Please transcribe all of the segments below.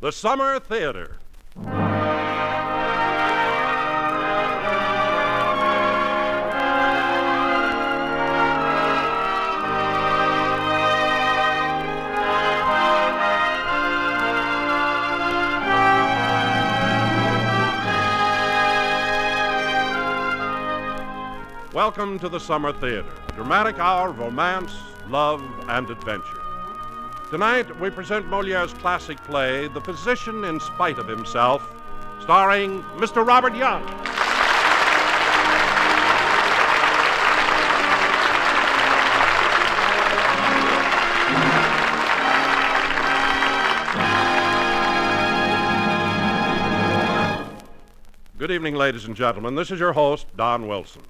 the Summer Theater. Welcome to the Summer Theater, a dramatic hour of romance, love, and adventure. Tonight, we present Moliere's classic play, The Physician in Spite of Himself, starring Mr. Robert Young. Good evening, ladies and gentlemen. This is your host, Don Wilson.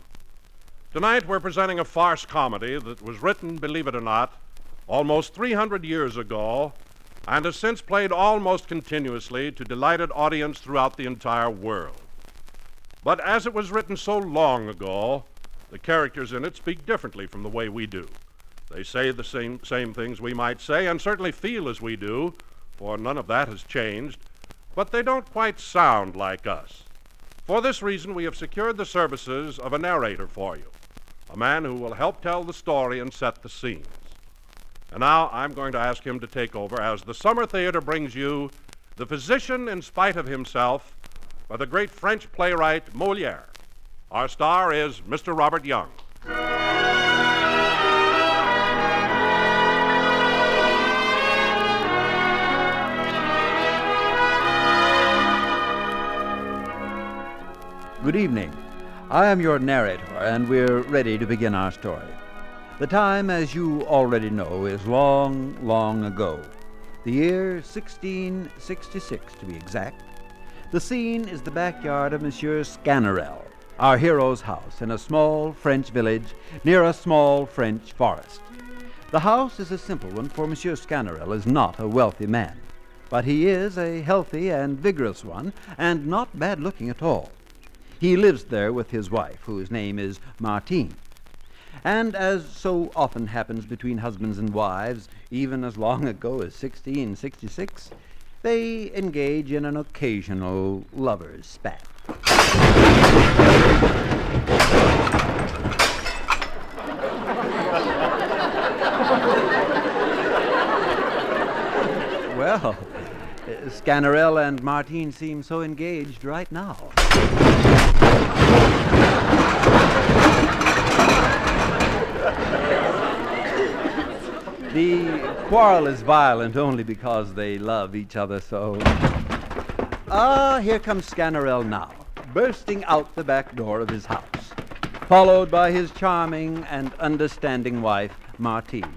Tonight, we're presenting a farce comedy that was written, believe it or not, almost 300 years ago and has since played almost continuously to delighted audience throughout the entire world. But as it was written so long ago, the characters in it speak differently from the way we do. They say the same things we might say and certainly feel as we do, for none of that has changed, but they don't quite sound like us. For this reason, we have secured the services of a narrator for you, a man who will help tell the story and set the scenes. And now I'm going to ask him to take over as the Summer Theater brings you The Physician in Spite of Himself by the great French playwright Moliere. Our star is Mr. Robert Young. Good evening. I am your narrator, and we're ready to begin our story. The time, as you already know, is long, long ago. The year 1666, to be exact. The scene is the backyard of Monsieur Sganarelle, our hero's house, in a small French village near a small French forest. The house is a simple one, for Monsieur Sganarelle is not a wealthy man, but he is a healthy and vigorous one, and not bad-looking at all. He lives there with his wife, whose name is Martine. And as so often happens between husbands and wives, even as long ago as 1666, they engage in an occasional lover's spat. Well, Sganarelle and Martine seem so engaged right now. The quarrel is violent only because they love each other so. Here comes Sganarelle now, bursting out the back door of his house, followed by his charming and understanding wife, Martine.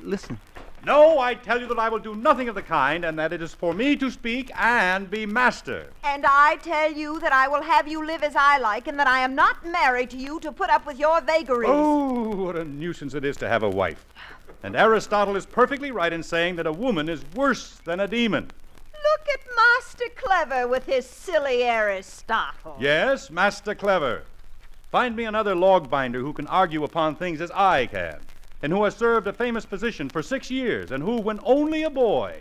Listen. No, I tell you that I will do nothing of the kind, and that it is for me to speak and be master. And I tell you that I will have you live as I like, and that I am not married to you to put up with your vagaries. Oh, what a nuisance it is to have a wife. And Aristotle is perfectly right in saying that a woman is worse than a demon. Look at Master Clever with his silly Aristotle. Yes, Master Clever. Find me another log binder who can argue upon things as I can, and who has served a famous position for 6 years, and who, when only a boy,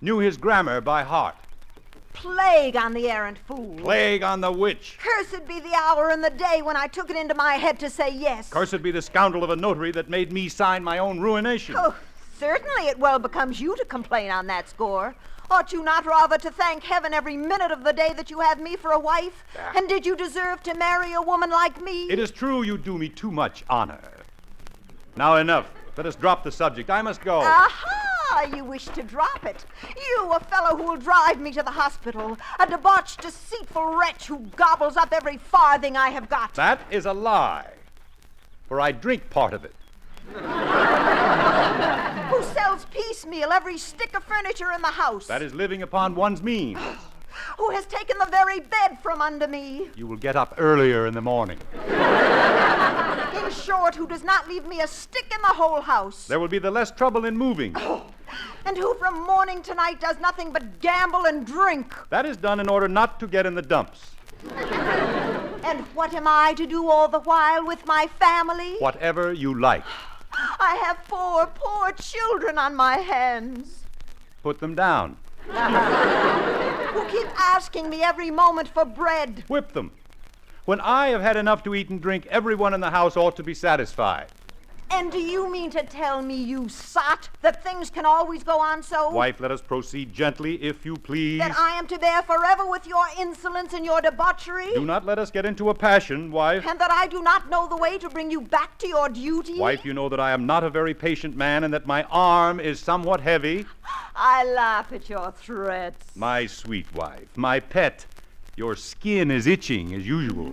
knew his grammar by heart. Plague on the errant fool. Plague on the witch. Cursed be the hour and the day when I took it into my head to say yes. Cursed be the scoundrel of a notary that made me sign my own ruination. Oh, certainly it well becomes you to complain on that score. Ought you not rather to thank heaven every minute of the day that you have me for a wife? And did you deserve to marry a woman like me? It is true you do me too much honor. Now enough. Let us drop the subject. I must go. Aha! You wish to drop it. You, a fellow who will drive me to the hospital. A debauched, deceitful wretch who gobbles up every farthing I have got. That is a lie, for I drink part of it. Who sells piecemeal every stick of furniture in the house. That is living upon one's means. Who has taken the very bed from under me. You will get up earlier in the morning. In short, who does not leave me a stick in the whole house. There will be the less trouble in moving. And who from morning to night does nothing but gamble and drink. That is done in order not to get in the dumps. And what am I to do all the while with my family? Whatever you like. I have 4 poor children on my hands. Put them down. asking me every moment for bread. Whip them. When I have had enough to eat and drink, everyone in the house ought to be satisfied. And do you mean to tell me, you sot, that things can always go on so? Wife, let us proceed gently, if you please. That I am to bear forever with your insolence and your debauchery? Do not let us get into a passion, wife. And that I do not know the way to bring you back to your duty? Wife, you know that I am not a very patient man and that my arm is somewhat heavy. I laugh at your threats. My sweet wife, my pet, your skin is itching as usual.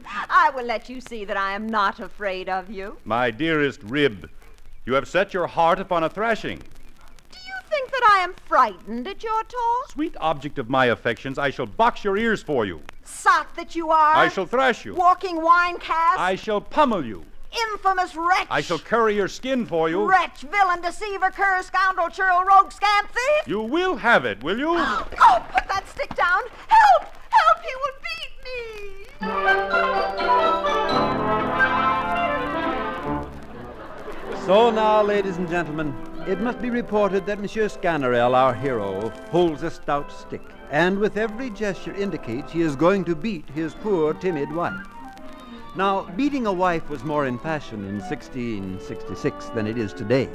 I will let you see that I am not afraid of you. My dearest rib, you have set your heart upon a thrashing. Do you think that I am frightened at your talk? Sweet object of my affections, I shall box your ears for you. Sot that you are. I shall thrash you. Walking wine cask. I shall pummel you. Infamous wretch. I shall curry your skin for you. Wretch, villain, deceiver, cur, scoundrel, churl, rogue, scamp, thief. You will have it, will you? Oh, put that stick down. Help! Help! He will beat me. So now, ladies and gentlemen, it must be reported that Monsieur Sganarelle, our hero, holds a stout stick, and with every gesture indicates he is going to beat his poor, timid wife. Now, beating a wife was more in fashion in 1666 than it is today.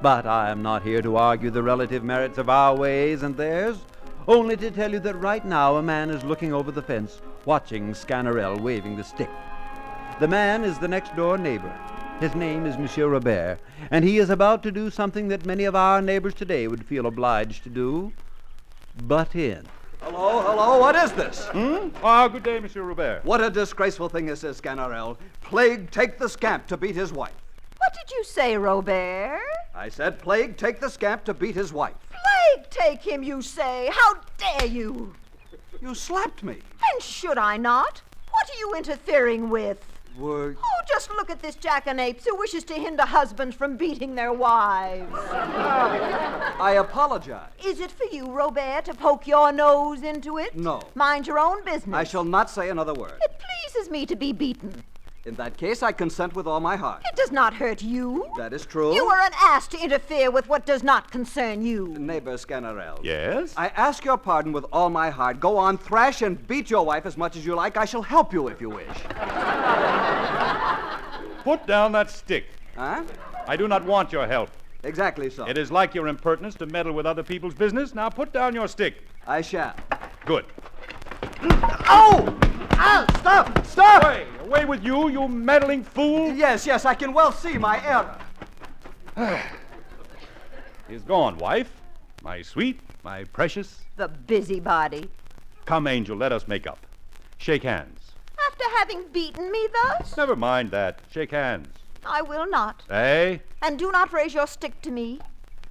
But I am not here to argue the relative merits of our ways and theirs, only to tell you that right now a man is looking over the fence, watching Sganarelle waving the stick. The man is the next-door neighbor. His name is Monsieur Robert, and he is about to do something that many of our neighbors today would feel obliged to do: butt in. Hello, what is this? Good day, Monsieur Robert. What a disgraceful thing this is, Sganarelle. Plague take the scamp to beat his wife. What did you say, Robert? I said, plague take the scamp to beat his wife. Plague take him, you say. How dare you? You slapped me. And should I not? What are you interfering with? Were... Oh, just look at this jackanapes who wishes to hinder husbands from beating their wives. I apologize. Is it for you, Robert, to poke your nose into it? No. Mind your own business. I shall not say another word. It pleases me to be beaten. In that case, I consent with all my heart. It does not hurt you. That is true. You are an ass to interfere with what does not concern you. Neighbor Sganarelle. Yes? I ask your pardon with all my heart. Go on, thrash and beat your wife as much as you like. I shall help you if you wish. Put down that stick. Huh? I do not want your help. Exactly so. It is like your impertinence to meddle with other people's business. Now put down your stick. I shall. Good. Oh! Ah, stop! Away with you, you meddling fool! Yes, I can well see my error. He's gone, wife. My sweet, my precious. The busybody. Come, Angel, let us make up. Shake hands. After having beaten me thus? Never mind that. Shake hands. I will not. Eh? And do not raise your stick to me.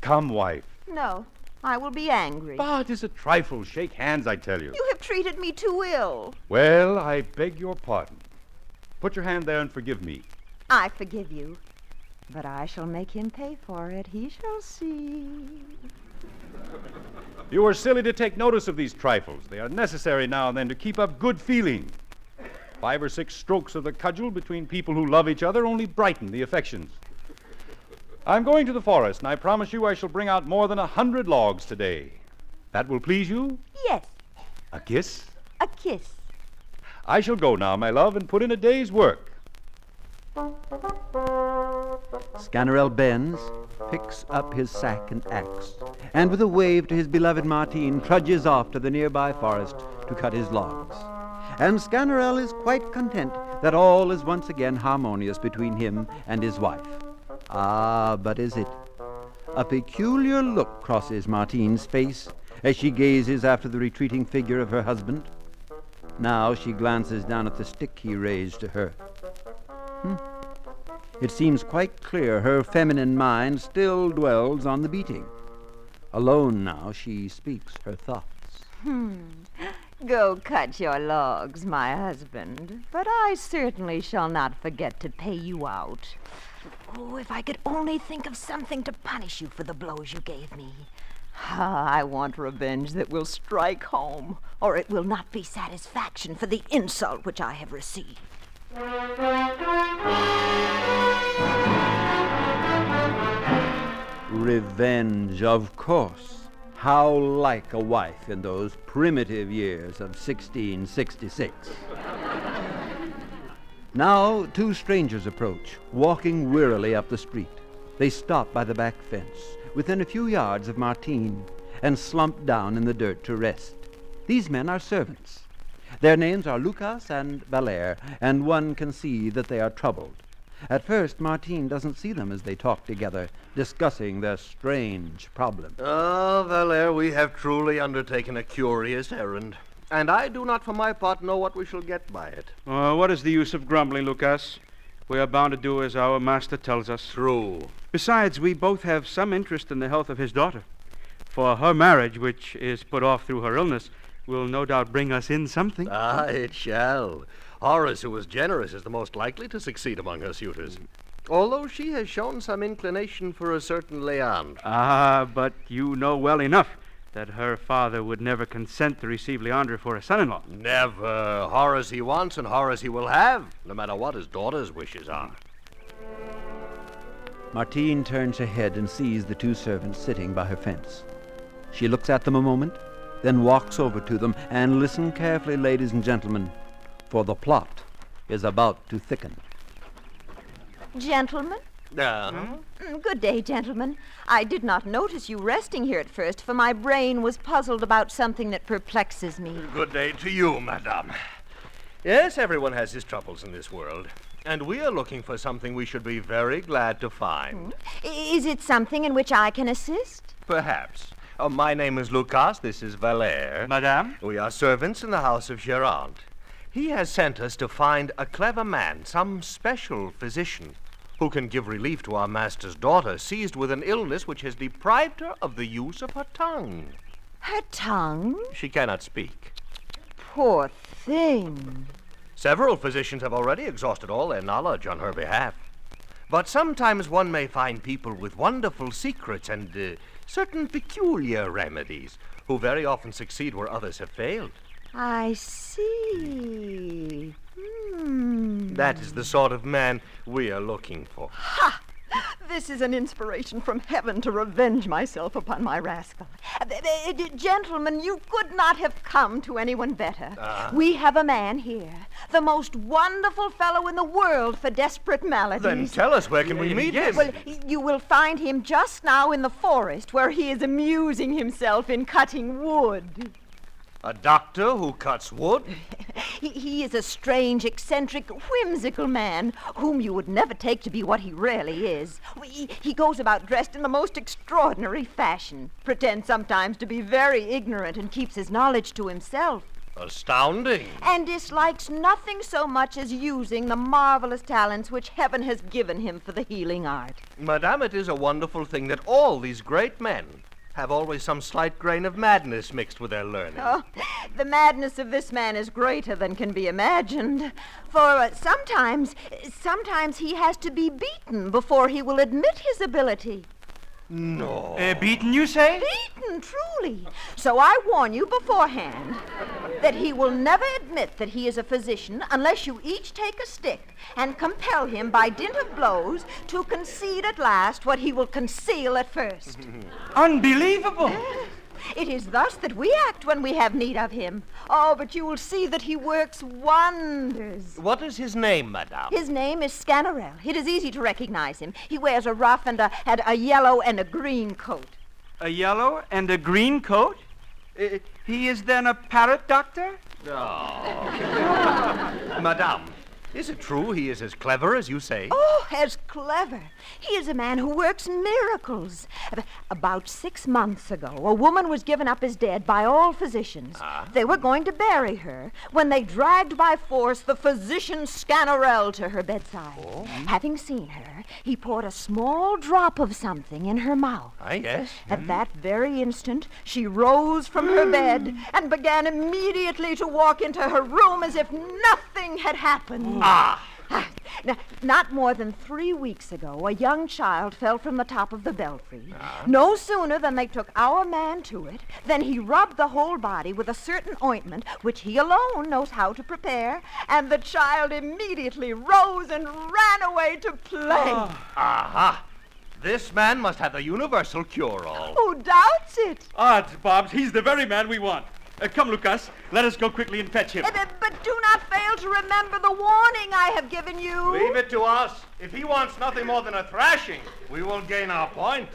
Come, wife. No, I will be angry. But it's a trifle. Shake hands, I tell you. You have treated me too ill. Well, I beg your pardon. Put your hand there and forgive me. I forgive you. But I shall make him pay for it. He shall see. You are silly to take notice of these trifles. They are necessary now and then to keep up good feeling. 5 or 6 strokes of the cudgel between people who love each other only brighten the affections. I'm going to the forest, and I promise you I shall bring out more than 100 logs today. That will please you? Yes, A kiss? a kiss. I shall go now, my love, and put in a day's work. Sganarelle bends, picks up his sack and axe, and with a wave to his beloved Martine, trudges off to the nearby forest to cut his logs. And Sganarelle is quite content that all is once again harmonious between him and his wife. Ah, but is it? A peculiar look crosses Martine's face as she gazes after the retreating figure of her husband. Now she glances down at the stick he raised to her. It seems quite clear her feminine mind still dwells on the beating. Alone now, she speaks her thoughts. Go cut your logs, my husband. But I certainly shall not forget to pay you out. Oh, if I could only think of something to punish you for the blows you gave me. I want revenge that will strike home, or it will not be satisfaction for the insult which I have received. Revenge, of course. How like a wife in those primitive years of 1666. Now, two strangers approach, walking wearily up the street. They stop by the back fence, within a few yards of Martine, and slump down in the dirt to rest. These men are servants. Their names are Lucas and Valère, and one can see that they are troubled. At first, Martine doesn't see them as they talk together, discussing their strange problem. Ah, Valère, we have truly undertaken a curious errand, and I do not for my part know what we shall get by it. What is the use of grumbling, Lucas? We are bound to do as our master tells us. True. Besides, we both have some interest in the health of his daughter. For her marriage, which is put off through her illness, will no doubt bring us in something. Ah, it shall. Horace, who is generous, is the most likely to succeed among her suitors, although she has shown some inclination for a certain Leandre. Ah, but you know well enough that her father would never consent to receive Leandre for a son-in-law. Never. Horace he wants, and Horace he will have, no matter what his daughter's wishes are. Martine turns her head and sees the two servants sitting by her fence. She looks at them a moment, then walks over to them, and listen carefully, ladies and gentlemen, for the plot is about to thicken. Gentlemen? Good day, gentlemen. I did not notice you resting here at first, for my brain was puzzled about something that perplexes me. Good day to you, madame. Yes, everyone has his troubles in this world, and we are looking for something we should be very glad to find. Is it something in which I can assist? Perhaps. My name is Lucas. This is Valère. Madame? We are servants in the house of Gérard. He has sent us to find a clever man, some special physician, who can give relief to our master's daughter, seized with an illness which has deprived her of the use of her tongue. Her tongue? She cannot speak. Poor thing. Several physicians have already exhausted all their knowledge on her behalf. But sometimes one may find people with wonderful secrets and certain peculiar remedies, who very often succeed where others have failed. I see. That is the sort of man we are looking for. Ha! This is an inspiration from heaven to revenge myself upon my rascal. Gentlemen, you could not have come to anyone better. We have a man here, the most wonderful fellow in the world for desperate maladies. Then tell us, where can we meet him? Well, you will find him just now in the forest, where he is amusing himself in cutting wood. A doctor who cuts wood? He is a strange, eccentric, whimsical man whom you would never take to be what he really is. He goes about dressed in the most extraordinary fashion, pretends sometimes to be very ignorant, and keeps his knowledge to himself. Astounding. And dislikes nothing so much as using the marvelous talents which heaven has given him for the healing art. Madame, it is a wonderful thing that all these great men have always some slight grain of madness mixed with their learning. Oh, the madness of this man is greater than can be imagined. For sometimes he has to be beaten before he will admit his ability. No. Beaten, you say? Beaten, truly. So I warn you beforehand that he will never admit that he is a physician unless you each take a stick and compel him by dint of blows to concede at last what he will conceal at first. Unbelievable! It is thus that we act when we have need of him. Oh, but you will see that he works wonders. What is his name, madame? His name is Sganarelle. It is easy to recognize him. He wears a ruff and a yellow and a green coat. A yellow and a green coat? He is then a parrot doctor? Oh. Madame, is it true he is as clever as you say? Oh, as clever. He is a man who works miracles. About 6 months ago, a woman was given up as dead by all physicians. They were going to bury her when they dragged by force the physician Sganarelle to her bedside. Oh. Having seen her, he poured a small drop of something in her mouth. Yes. At that very instant, she rose from her bed and began immediately to walk into her room as if nothing had happened. Now, not more than 3 weeks ago, a young child fell from the top of the belfry. No sooner than they took our man to it than he rubbed the whole body with a certain ointment which he alone knows how to prepare, and the child immediately rose and ran away to play. Aha! This man must have the universal cure-all. Who doubts it? Odds, Bobs, he's the very man we want. Come, Lucas, let us go quickly and fetch him. But do not fail to remember the warning I have given you. Leave it to us. If he wants nothing more than a thrashing, we will gain our point.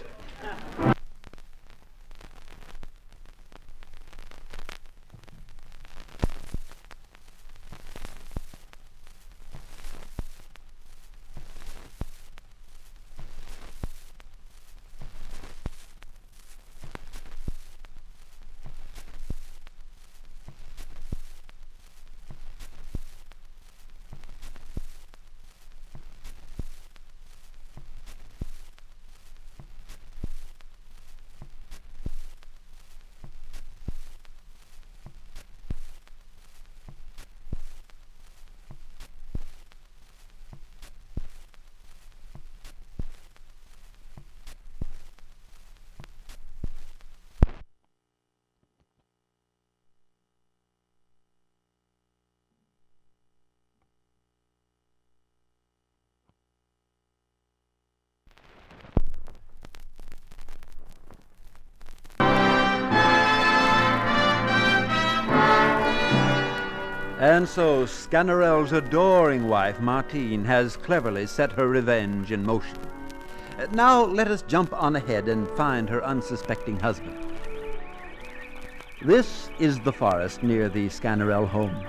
And so Sganarelle's adoring wife, Martine, has cleverly set her revenge in motion. Now let us jump on ahead and find her unsuspecting husband. This is the forest near the Sganarelle home,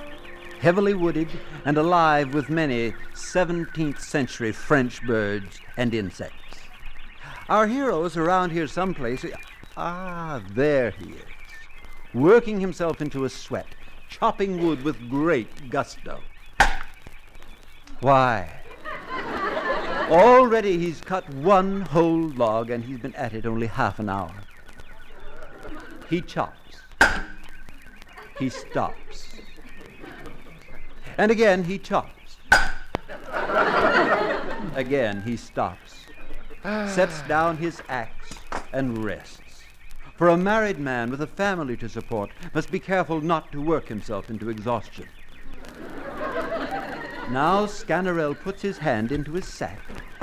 heavily wooded and alive with many 17th century French birds and insects. Our hero is around here someplace. Ah, there he is, working himself into a sweat, chopping wood with great gusto. Why, already he's cut one whole log, and he's been at it only half an hour. He chops. He stops. And again he chops. Again he stops, sets down his axe, and rests. For a married man with a family to support must be careful not to work himself into exhaustion. Now Sganarelle puts his hand into his sack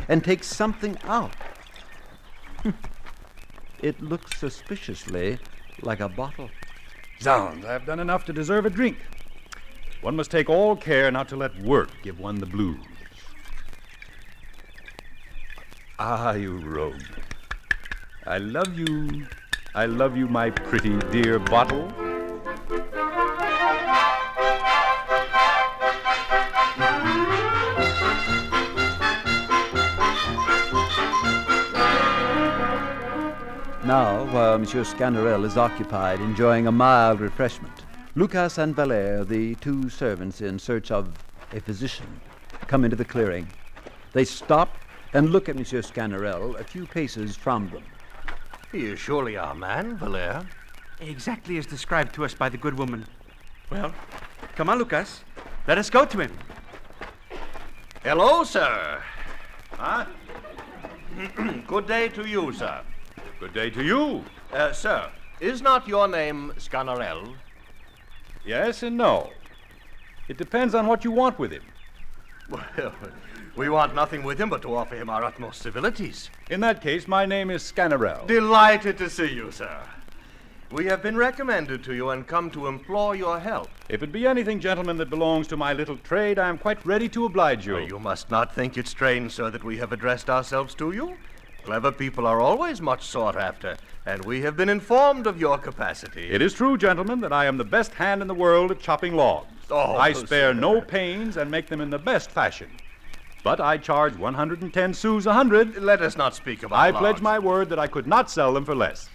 and takes something out. It looks suspiciously like a bottle. Zounds, I've done enough to deserve a drink. One must take all care not to let work give one the blues. Ah, you rogue. I love you. I love you, my pretty dear bottle. Now, while Monsieur Sganarelle is occupied enjoying a mild refreshment, Lucas and Valère, the two servants in search of a physician, come into the clearing. They stop and look at Monsieur Sganarelle a few paces from them. He is surely our man, Valère. Exactly as described to us by the good woman. Well, come on, Lucas. Let us go to him. Hello, sir. Huh? Good day to you, sir. Good day to you. Sir, is not your name Sganarelle? Yes and no. It depends on what you want with him. Well, we want nothing with him but to offer him our utmost civilities. In that case, my name is Sganarelle. Delighted to see you, sir. We have been recommended to you and come to implore your help. If it be anything, gentlemen, that belongs to my little trade, I am quite ready to oblige you. You must not think it strange, sir, that we have addressed ourselves to you. Clever people are always much sought after, and we have been informed of your capacity. It is true, gentlemen, that I am the best hand in the world at chopping logs. Oh, I spare sir. no pains and make them in the best fashion. But I charge 110 sous a hundred. Let us not speak about I logs. pledge my word that I could not sell them for less.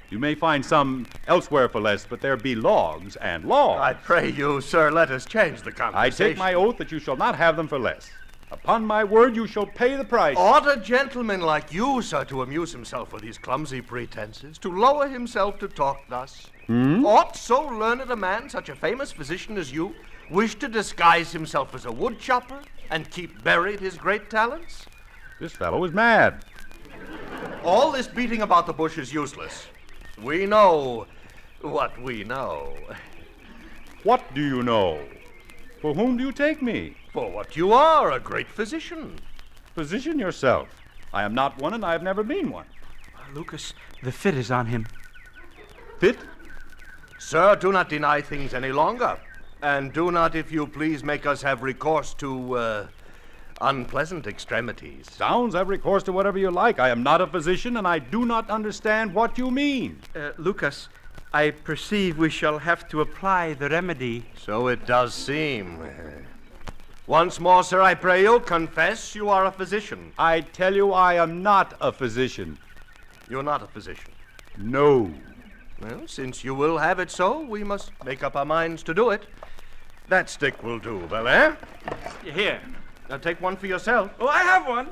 You may find some elsewhere for less, but there be logs and logs. I pray you, sir, let us change the conversation. I take my oath that you shall not have them for less. Upon my word, you shall pay the price. Ought a gentleman like you, sir, to amuse himself with these clumsy pretenses, to lower himself to talk thus? Ought so learned a man, such a famous physician as you, wish to disguise himself as a wood chopper and keep buried his great talents? This fellow is mad. All this beating about the bush is useless. We know what we know. What do you know? For whom do you take me? For what you are, a great physician. Position yourself. I am not one, and I have never been one. Lucas, the fit is on him. Fit? Sir, do not deny things any longer. And do not, if you please, make us have recourse to, unpleasant extremities. Sounds have recourse to whatever you like. I am not a physician, and I do not understand what you mean. Lucas, I perceive we shall have to apply the remedy. So it does seem. Once more, sir, I pray you, confess you are a physician. I tell you, I am not a physician. You're not a physician. No. Well, since you will have it so, we must make up our minds to do it. That stick will do, Belair. Here. Now take one for yourself. Oh, I have one.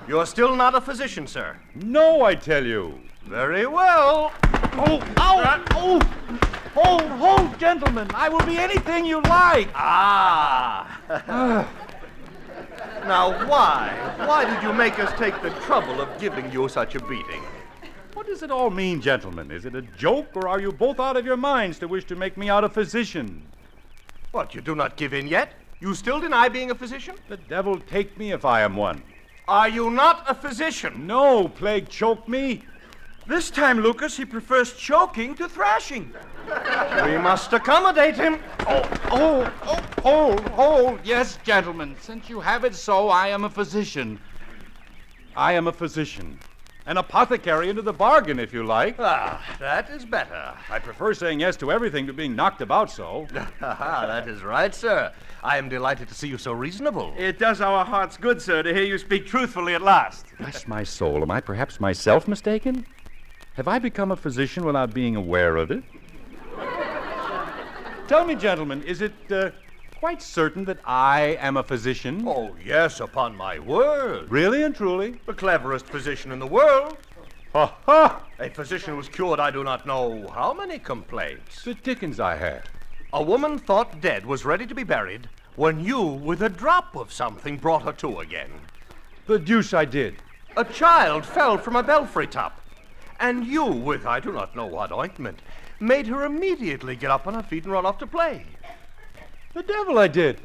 You're still not a physician, sir. No, I tell you. Very well. Oh, ow! Oh! Hold, gentlemen. I will be anything you like. Ah! Now, why? Why did you make us take the trouble of giving you such a beating? What does it all mean, gentlemen? Is it a joke, or are you both out of your minds to wish to make me out a physician? What, you do not give in yet? You still deny being a physician? The devil take me if I am one. Are you not a physician? No, plague choke me. This time, Lucas, he prefers choking to thrashing. We must accommodate him. Hold. Yes, gentlemen, since you have it so, I am a physician. I am a physician. An apothecary into the bargain, if you like. Ah, that is better. I prefer saying yes to everything to being knocked about so. That is right, sir. I am delighted to see you so reasonable. It does our hearts good, sir, to hear you speak truthfully at last. Bless my soul, am I perhaps myself mistaken? Have I become a physician without being aware of it? Tell me, gentlemen, is it quite certain that I am a physician? Oh, yes, upon my word. Really and truly? The cleverest physician in the world. Ha ha! A physician who was cured I do not know how many complaints. The dickens I had. A woman thought dead was ready to be buried when you, with a drop of something, brought her to again. The deuce I did. A child fell from a belfry top, and you, with I do not know what ointment, made her immediately get up on her feet and run off to play. The devil I did.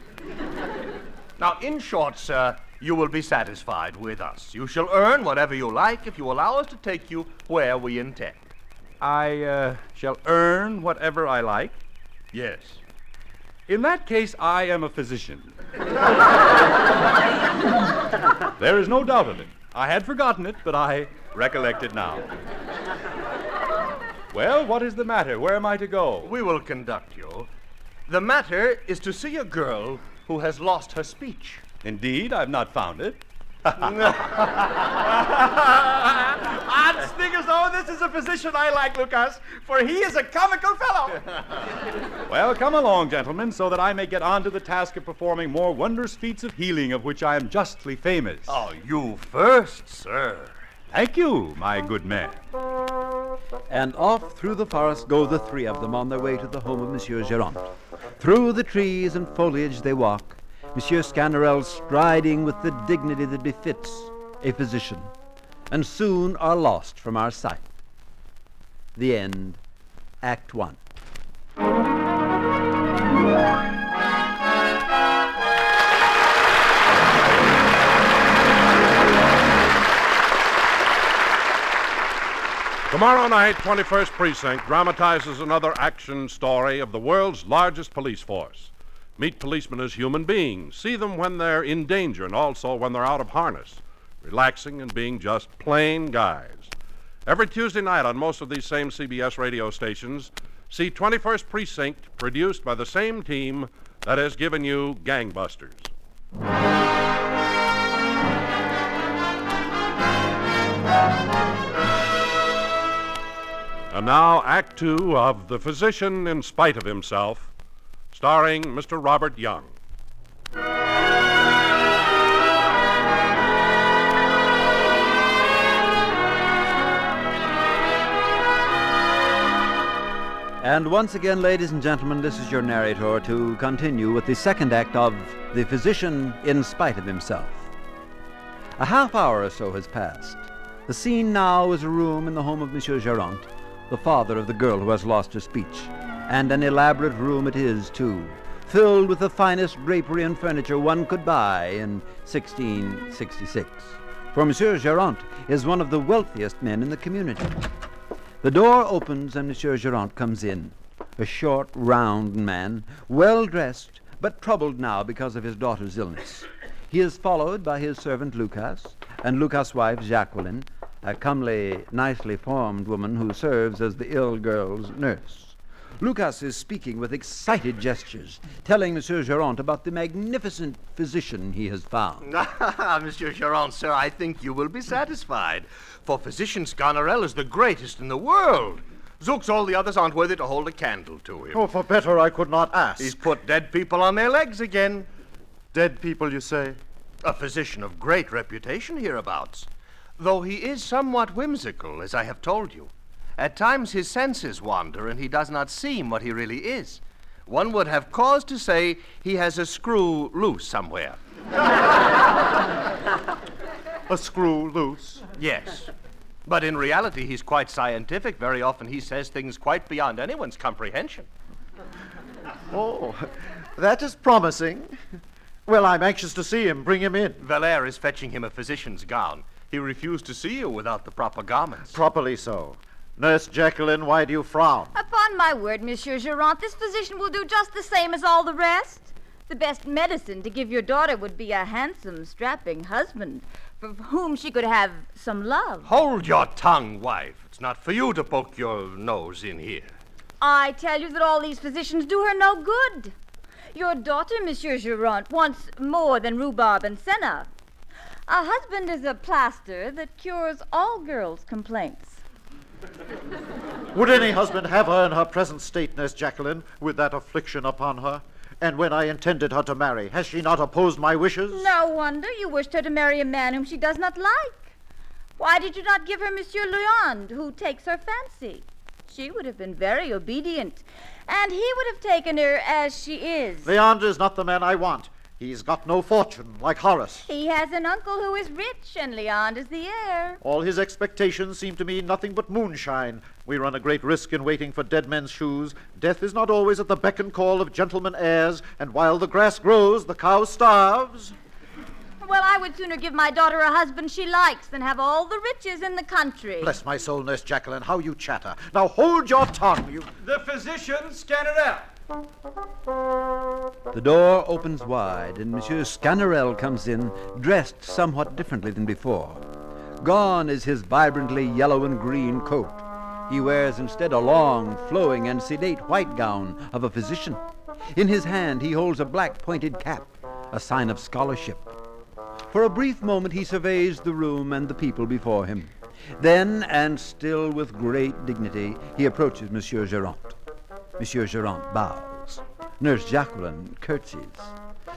Now, in short, sir, you will be satisfied with us. You shall earn whatever you like if you allow us to take you where we intend. I shall earn whatever I like. Yes. In that case, I am a physician. There is no doubt of it. I had forgotten it, but I recollect it now. Well, what is the matter? Where am I to go? We will conduct you. The matter is to see a girl who has lost her speech. Indeed, I've not found it. I'd speak as though this is a physician I like, Lucas, for he is a comical fellow. Well, come along, gentlemen, so that I may get on to the task of performing more wondrous feats of healing of which I am justly famous. Oh, you first, sir. Thank you, my good man. And off through the forest go the three of them on their way to the home of Monsieur Gerant. Through the trees and foliage they walk, Monsieur Sganarelle striding with the dignity that befits a physician, and soon are lost from our sight. The end, Act 1. Tomorrow night, 21st Precinct dramatizes another action story of the world's largest police force. Meet policemen as human beings. See them when they're in danger and also when they're out of harness, relaxing and being just plain guys. Every Tuesday night on most of these same CBS radio stations, see 21st Precinct, produced by the same team that has given you Gangbusters. And now, Act 2 of The Physician in Spite of Himself, starring Mr. Robert Young. And once again, ladies and gentlemen, this is your narrator to continue with the second act of The Physician in Spite of Himself. A half hour or so has passed. The scene now is a room in the home of Monsieur Gerant, the father of the girl who has lost her speech. And an elaborate room it is, too, filled with the finest drapery and furniture one could buy in 1666. for Monsieur Gérant is one of the wealthiest men in the community. The door opens and Monsieur Gérant comes in, a short, round man, well-dressed, but troubled now because of his daughter's illness. He is followed by his servant Lucas, and Lucas' wife Jacqueline, a comely, nicely formed woman who serves as the ill girl's nurse. Lucas is speaking with excited gestures, telling Monsieur Gérant about the magnificent physician he has found. Monsieur Gérant, sir, I think you will be satisfied. For physician Sganarelle is the greatest in the world. Zooks, all the others aren't worthy to hold a candle to him. Oh, for better I could not ask. He's put dead people on their legs again. Dead people, you say? A physician of great reputation hereabouts. Though he is somewhat whimsical, as I have told you. At times his senses wander, and he does not seem what he really is. One would have cause to say he has a screw loose somewhere. A screw loose? Yes. But in reality, he's quite scientific. Very often he says things quite beyond anyone's comprehension. Oh, that is promising. Well, I'm anxious to see him. Bring him in. Valère is fetching him a physician's gown. He refused to see you without the proper garments. Properly so. Nurse Jacqueline, why do you frown? Upon my word, Monsieur Gérant, this physician will do just the same as all the rest. The best medicine to give your daughter would be a handsome, strapping husband for whom she could have some love. Hold your tongue, wife. It's not for you to poke your nose in here. I tell you that all these physicians do her no good. Your daughter, Monsieur Gérant, wants more than rhubarb and senna. A husband is a plaster that cures all girls' complaints. Would any husband have her in her present state, Nurse Jacqueline, with that affliction upon her? And when I intended her to marry, has she not opposed my wishes? No wonder you wished her to marry a man whom she does not like. Why did you not give her Monsieur Leand, who takes her fancy? She would have been very obedient, and he would have taken her as she is. Leander is not the man I want. He's got no fortune, like Horace. He has an uncle who is rich, and Leand is the heir. All his expectations seem to me nothing but moonshine. We run a great risk in waiting for dead men's shoes. Death is not always at the beck and call of gentlemen heirs, and while the grass grows, the cow starves. Well, I would sooner give my daughter a husband she likes than have all the riches in the country. Bless my soul, Nurse Jacqueline, how you chatter. Now hold your tongue, you... The physician, Sganarelle. The door opens wide, and Monsieur Sganarelle comes in, dressed somewhat differently than before. Gone is his vibrantly yellow and green coat. He wears instead a long, flowing, and sedate white gown of a physician. In his hand he holds a black pointed cap, a sign of scholarship. For a brief moment he surveys the room and the people before him. Then, and still with great dignity, he approaches Monsieur Gérant. Monsieur Gérant bows. Nurse Jacqueline curtsies.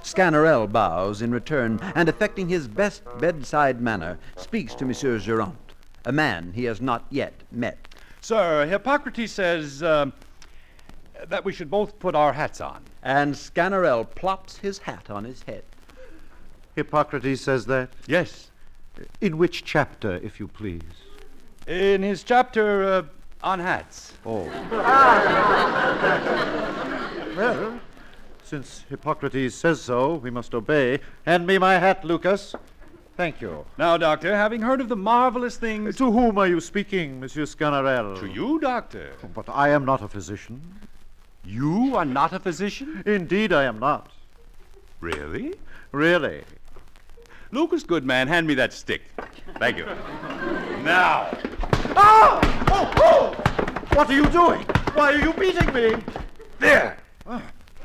Sganarelle bows in return, and affecting his best bedside manner, speaks to Monsieur Gérant, a man he has not yet met. Sir, Hippocrates says that we should both put our hats on. And Sganarelle plops his hat on his head. Hippocrates says that? Yes. In which chapter, if you please? In his chapter on hats. Oh. Well, since Hippocrates says so, we must obey. Hand me my hat, Lucas. Thank you. Now, Doctor, having heard of the marvelous things... To whom are you speaking, Monsieur Sganarelle? To you, Doctor. But I am not a physician. You are not a physician? Indeed, I am not. Really? Really. Lucas, good man, hand me that stick. Thank you. Now. Ah! Oh, oh! What are you doing? Why are you beating me? There.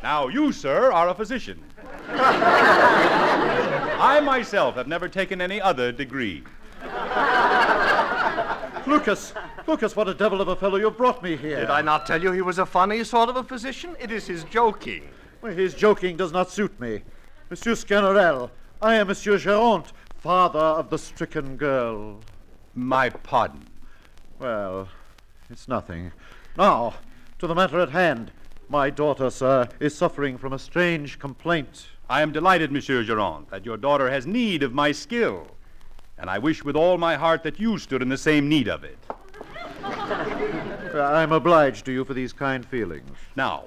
Now, you, sir, are a physician. I myself have never taken any other degree. Lucas, what a devil of a fellow you've brought me here. Did I not tell you he was a funny sort of a physician? It is his joking. Well, his joking does not suit me. Monsieur Sganarelle, I am Monsieur Gérant, father of the stricken girl. My pardon. Well, it's nothing. Now, to the matter at hand. My daughter, sir, is suffering from a strange complaint. I am delighted, Monsieur Gérant, that your daughter has need of my skill. And I wish with all my heart that you stood in the same need of it. I'm obliged to you for these kind feelings. Now,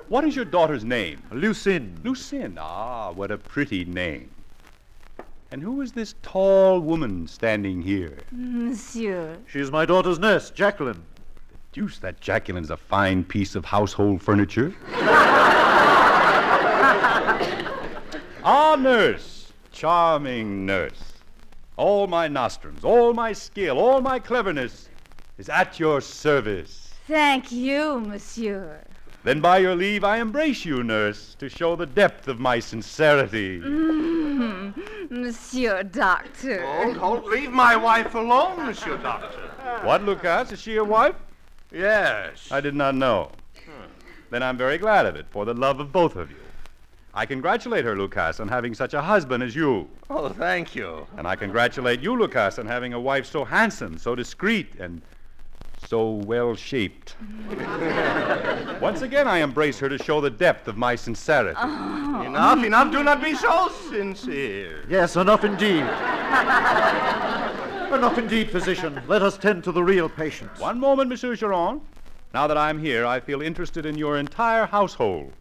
what is your daughter's name? Lucine. Lucine. Ah, what a pretty name. And who is this tall woman standing here? Monsieur. She is my daughter's nurse, Jacqueline. Deuce, that Jacqueline's a fine piece of household furniture. Ah, nurse. Charming nurse. All my nostrums, all my skill, all my cleverness is at your service. Thank you, monsieur. Then by your leave I embrace you, nurse, to show the depth of my sincerity. Monsieur Doctor. Oh, don't leave my wife alone, Monsieur Doctor. What, Lucas? Is she your wife? Yes. I did not know. Then I'm very glad of it, for the love of both of you. I congratulate her, Lucas, on having such a husband as you. Oh, thank you. And I congratulate you, Lucas, on having a wife so handsome, so discreet, and so well-shaped. Once again, I embrace her to show the depth of my sincerity. Enough. Do not be so sincere. Yes, enough indeed. Enough indeed, physician. Let us tend to the real patient. One moment, Monsieur Chiron. Now that I'm here, I feel interested in your entire household.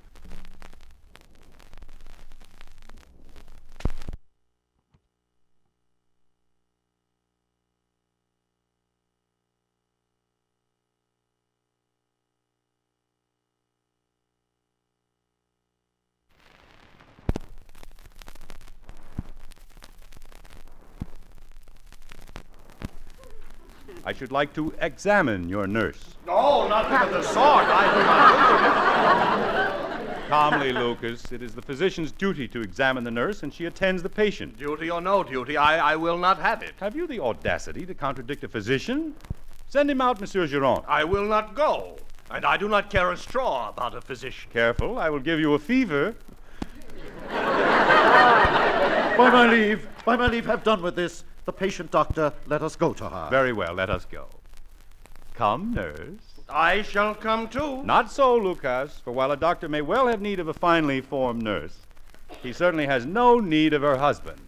I should like to examine your nurse. No, nothing of the sort. I do not do. Calmly, Lucas. It is the physician's duty to examine the nurse, and she attends the patient. Duty or no duty, I will not have it. Have you the audacity to contradict a physician? Send him out, Monsieur Giron. I will not go, and I do not care a straw about a physician. Careful, I will give you a fever. By my leave, have done with this. The patient, doctor, let us go to her. Very well, let us go. Come, nurse. I shall come too. Not so, Lucas, for while a doctor may well have need of a finely formed nurse, he certainly has no need of her husband.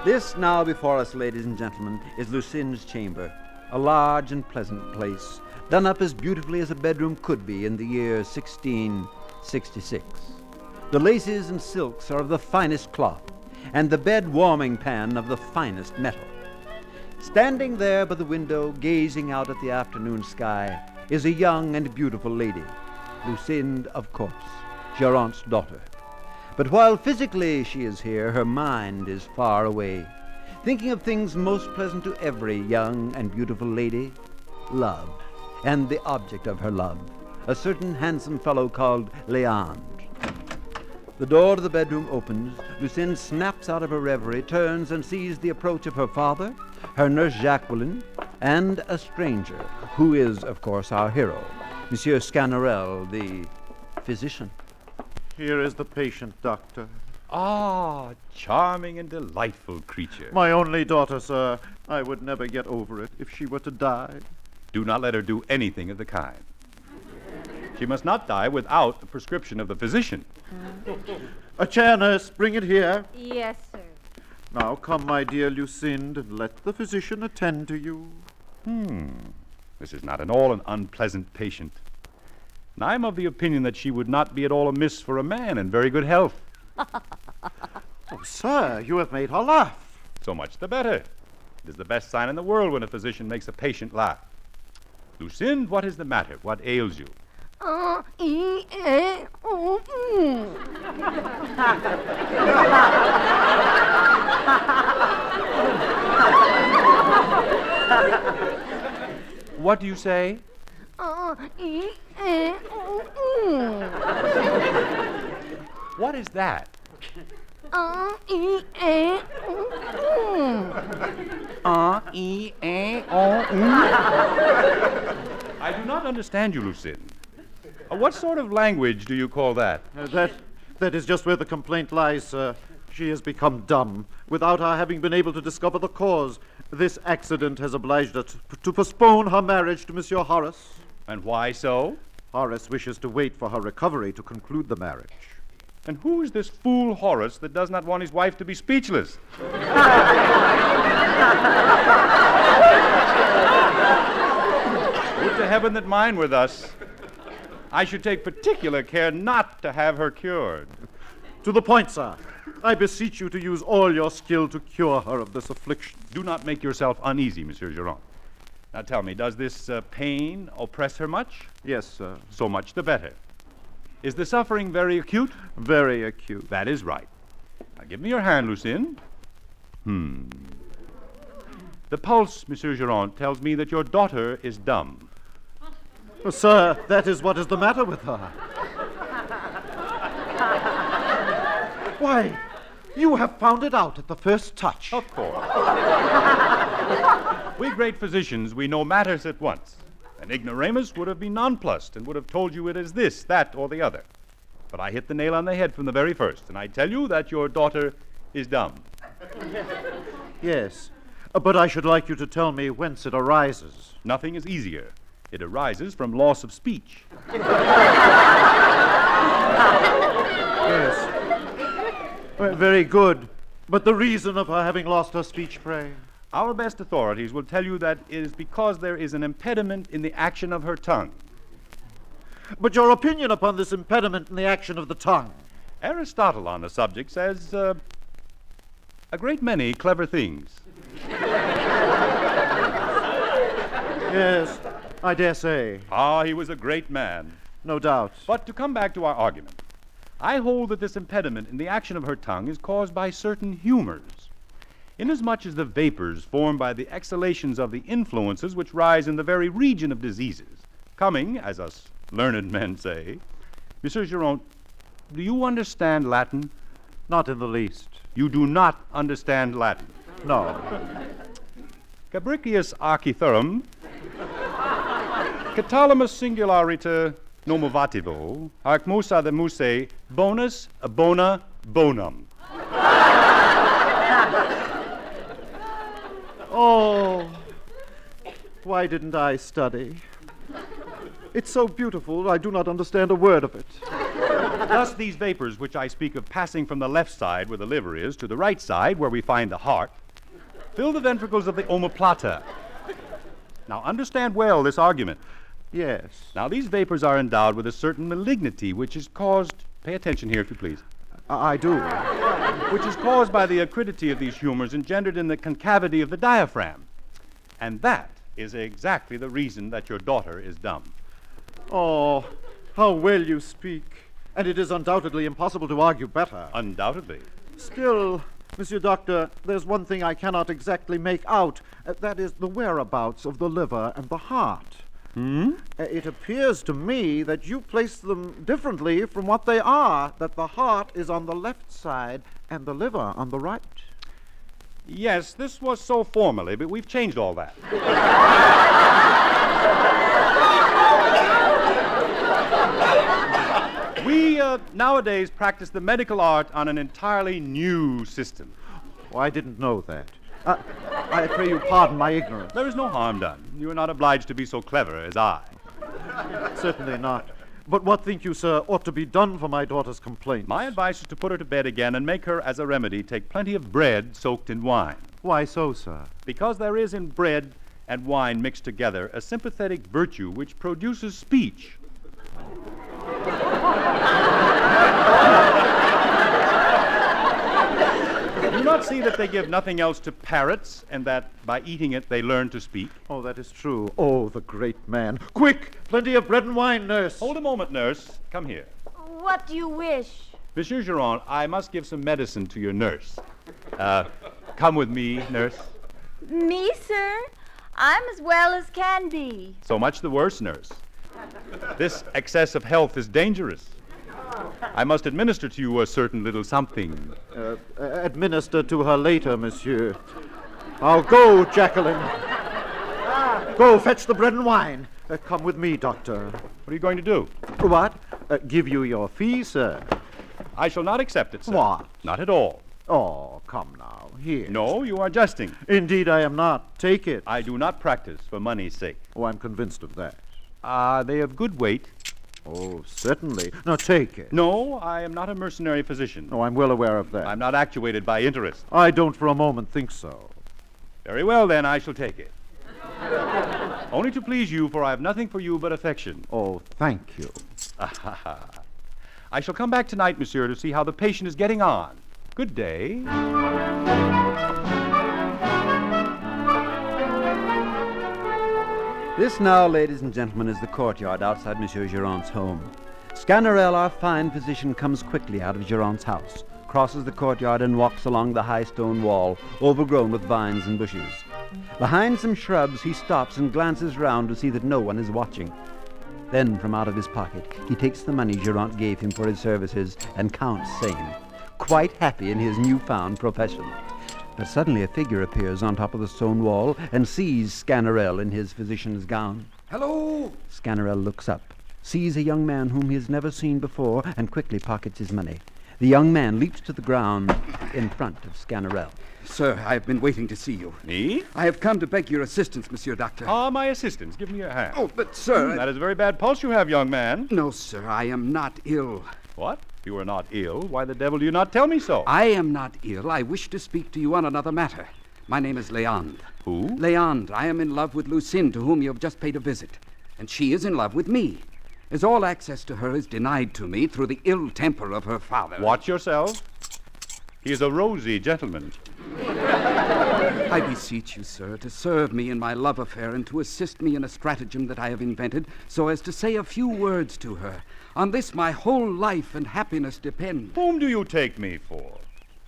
This now before us, ladies and gentlemen, is Lucinde's chamber, a large and pleasant place, done up as beautifully as a bedroom could be in the year 1666. The laces and silks are of the finest cloth, and the bed warming pan of the finest metal. Standing there by the window, gazing out at the afternoon sky, is a young and beautiful lady, Lucinde, of course, Geronte's daughter. But while physically she is here, her mind is far away, thinking of things most pleasant to every young and beautiful lady, love, and the object of her love, a certain handsome fellow called Leandre. The door to the bedroom opens. Lucinde snaps out of her reverie, turns and sees the approach of her father, her nurse Jacqueline, and a stranger, who is, of course, our hero, Monsieur Sganarelle, the physician. Here is the patient, doctor. Ah, charming and delightful creature. My only daughter, sir. I would never get over it if she were to die. Do not let her do anything of the kind. She must not die without the prescription of the physician. A chair, nurse. Bring it here. Yes, sir. Now come, my dear Lucinde, and let the physician attend to you. This is not at all an unpleasant patient. And I am of the opinion that she would not be at all amiss for a man in very good health. Oh, sir, you have made her laugh. So much the better. It is the best sign in the world when a physician makes a patient laugh. Lucinde, what is the matter? What ails you? What do you say? What is that? I do not understand you, Lucinde. What sort of language do you call that? That is just where the complaint lies, sir. She has become dumb, without our having been able to discover the cause. This accident has obliged us to postpone her marriage to Monsieur Horace. And why so? Horace wishes to wait for her recovery to conclude the marriage. And who is this fool Horace that does not want his wife to be speechless? Would to heaven that mine were thus. I should take particular care not to have her cured. To the point, sir. I beseech you to use all your skill to cure her of this affliction. Do not make yourself uneasy, Monsieur Giron. Now tell me, does this pain oppress her much? Yes, sir. So much the better. Is the suffering very acute? Very acute. That is right. Now give me your hand, Lucien. The pulse, Monsieur Giron, tells me that your daughter is dumb. Oh, sir, that is what is the matter with her. Why, you have found it out at the first touch. Of course. We great physicians, we know matters at once. An ignoramus would have been nonplussed and would have told you it is this, that, or the other. But I hit the nail on the head from the very first, and I tell you that your daughter is dumb. Yes, but I should like you to tell me whence it arises. Nothing is easier. It arises from loss of speech. Yes. Well, very good. But the reason of her having lost her speech, pray? Our best authorities will tell you that it is because there is an impediment in the action of her tongue. But your opinion upon this impediment in the action of the tongue? Aristotle on the subject says a great many clever things. Yes, I dare say. Ah, he was a great man. No doubt. But to come back to our argument, I hold that this impediment in the action of her tongue is caused by certain humors, inasmuch as the vapors formed by the exhalations of the influences which rise in the very region of diseases, coming, as us learned men say. Monsieur Giron, do you understand Latin? Not in the least. You do not understand Latin? No. Cabricius archithurum, catalamus singularita nomovativo, arc musa the muse, bonus bona bonum. Oh, why didn't I study? It's so beautiful, I do not understand a word of it. Thus, these vapors which I speak of passing from the left side, where the liver is, to the right side, where we find the heart, fill the ventricles of the omoplata. Now, understand well this argument. Yes. Now, these vapors are endowed with a certain malignity, which is caused, pay attention here if you please, I do. which is caused by the acridity of these humors engendered in the concavity of the diaphragm. And that is exactly the reason that your daughter is dumb. Oh, how well you speak. And it is undoubtedly impossible to argue better. Undoubtedly. Still, Monsieur Doctor, there's one thing I cannot exactly make out. That is the whereabouts of the liver and the heart. It appears to me that you place them differently from what they are, that the heart is on the left side and the liver on the right. Yes, this was so formerly, but we've changed all that. We nowadays practice the medical art on an entirely new system. Oh, I didn't know that. I pray you pardon my ignorance. There is no harm done. You are not obliged to be so clever as I. Certainly not. But what think you, sir, ought to be done for my daughter's complaint? My advice is to put her to bed again and make her, as a remedy, take plenty of bread soaked in wine. Why so, sir? Because there is in bread and wine mixed together a sympathetic virtue which produces speech. Do you not see that they give nothing else to parrots, and that by eating it they learn to speak? Oh, that is true. Oh, the great man. Quick! Plenty of bread and wine, nurse. Hold a moment, nurse. Come here. What do you wish? Monsieur Giron, I must give some medicine to your nurse. Come with me, nurse. Me, sir? I'm as well as can be. So much the worse, nurse. This excess of health is dangerous. I must administer to you a certain little something. Administer to her later, monsieur. Now go, Jacqueline. Go, fetch the bread and wine. Come with me, doctor. What are you going to do? What? Give you your fee, sir. I shall not accept it, sir. What? Not at all. Oh, come now. Here. No, you are jesting. Indeed, I am not. Take it. I do not practice for money's sake. Oh, I'm convinced of that. Are they of good weight? Oh, certainly. Now, take it. No, I am not a mercenary physician. Oh, I'm well aware of that. I'm not actuated by interest. I don't for a moment think so. Very well, then, I shall take it. Only to please you, for I have nothing for you but affection. Oh, thank you. I shall come back tonight, monsieur, to see how the patient is getting on. Good day. This now, ladies and gentlemen, is the courtyard outside Monsieur Girard's home. Sganarelle, our fine physician, comes quickly out of Girard's house, crosses the courtyard and walks along the high stone wall, overgrown with vines and bushes. Behind some shrubs, he stops and glances round to see that no one is watching. Then, from out of his pocket, he takes the money Girard gave him for his services and counts same, quite happy in his newfound profession. But suddenly a figure appears on top of the stone wall and sees Sganarelle in his physician's gown. Hello! Sganarelle looks up, sees a young man whom he has never seen before, and quickly pockets his money. The young man leaps to the ground in front of Sganarelle. Sir, I have been waiting to see you. Me? I have come to beg your assistance, Monsieur Doctor. Ah, my assistance. Give me your hand. Oh, but, sir... That is a very bad pulse you have, young man. No, sir, I am not ill. What? If you are not ill, why the devil do you not tell me so? I am not ill. I wish to speak to you on another matter. My name is Leandre. Who? Leandre. I am in love with Lucinde, to whom you have just paid a visit. And she is in love with me, as all access to her is denied to me through the ill temper of her father. Watch yourself. He is a rosy gentleman. I beseech you, sir, to serve me in my love affair and to assist me in a stratagem that I have invented so as to say a few words to her. On this my whole life and happiness depend. Whom do you take me for?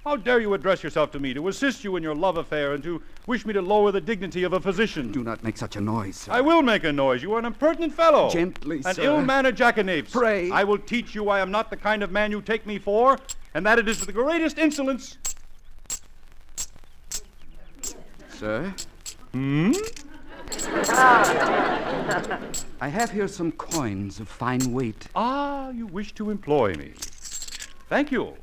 How dare you address yourself to me, to assist you in your love affair, and to wish me to lower the dignity of a physician? Do not make such a noise, sir. I will make a noise. You are an impertinent fellow. Gently, An sir. ill-mannered jackanapes. Pray. I will teach you I am not the kind of man you take me for, and that it is with the greatest insolence. Sir? Hmm? I have here some coins of fine weight. Ah, you wish to employ me. Thank you.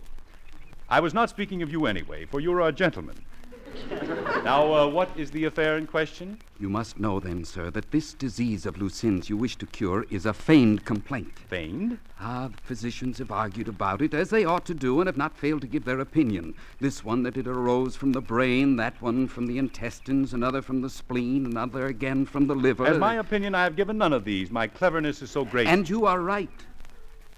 I was not speaking of you anyway, for you're a gentleman. Now, what is the affair in question? You must know then, sir, that this disease of Lucinde's you wish to cure is a feigned complaint. Feigned? Ah, the physicians have argued about it, as they ought to do, and have not failed to give their opinion. This one that it arose from the brain, that one from the intestines, another from the spleen, another again from the liver. As my opinion, I have given none of these. My cleverness is so great. And you are right.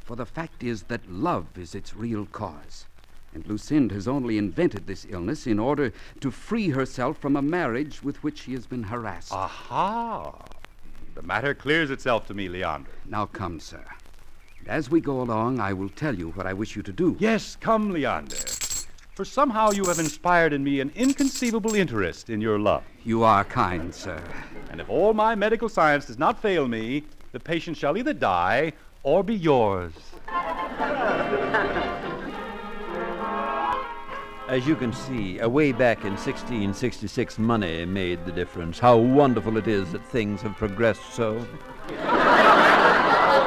For the fact is that love is its real cause. And Lucinde has only invented this illness in order to free herself from a marriage with which she has been harassed. Aha! The matter clears itself to me, Leandre. Now come, sir. As we go along, I will tell you what I wish you to do. Yes, come, Leander. For somehow you have inspired in me an inconceivable interest in your love. You are kind, sir. And if all my medical science does not fail me, the patient shall either die or be yours. As you can see, way back in 1666, money made the difference. How wonderful it is that things have progressed so.